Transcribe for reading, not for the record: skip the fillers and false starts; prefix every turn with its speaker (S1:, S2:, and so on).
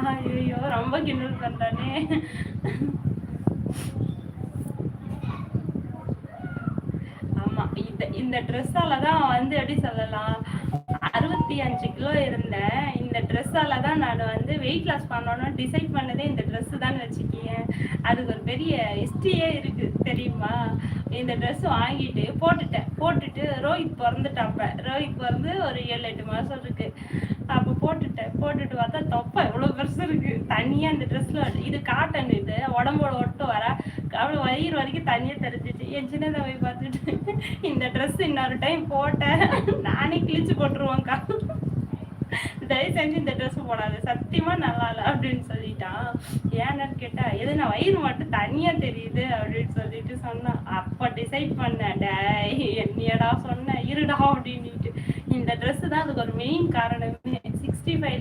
S1: ஐயோ ரொம்ப கிண்டல் பண்றானே. ஆமா, இந்த ட்ரெஸ்ஸால தான் வந்து எப்படி சொல்லலாம், 65 கிலோ இருந்தேன். இந்த ட்ரெஸ்ஸால தான் நான் வந்து வெயிட் லாஸ் பண்ணணும்னு டிசைட் பண்ணதே இந்த ட்ரெஸ் தான் வச்சுக்கேன். அதுக்கு ஒரு பெரிய ஹிஸ்ட்ரியே இருக்கு தெரியுமா. இந்த ட்ரெஸ் வாங்கிட்டு போட்டுட்டு ரோஹித் பிறந்துட்டாப்ப. ரோஹித் பிறந்து ஒரு 7-8 மாசம் இருக்கு. அப்போ போட்டுட்டு பார்த்தா தொப்பை எவ்வளோ பெருசு இருக்கு. தனியா இந்த ட்ரெஸ்ல இது காட்டன், இது உடம்போட ஒட்டு வர அவ்வளோ வயிறு வரைக்கும் தண்ணியை தெரிஞ்சிச்சு. என் சின்னதை போய் பார்த்துட்டு இந்த ட்ரெஸ் இன்னொரு டைம் போட்டேன் நானே கிழிச்சு போட்டுருவோங்க்கா, தயவு செஞ்சு இந்த ட்ரெஸ் போடாது, சத்தியமா நல்லா இல்லை அப்படின்னு சொல்லிட்டான். ஏன்னு கேட்டா எது நான் வயிறு மட்டும் தனியா தெரியுது அப்படின்னு சொல்லிட்டு சொன்னான். அப்ப டிசைட் பண்ணேன், டேய் என்னையடா சொன்ன இருடா அப்படின்னுட்டு. இந்த ட்ரெஸ் தான் அதுக்கு ஒரு மெயின் காரணமே. 65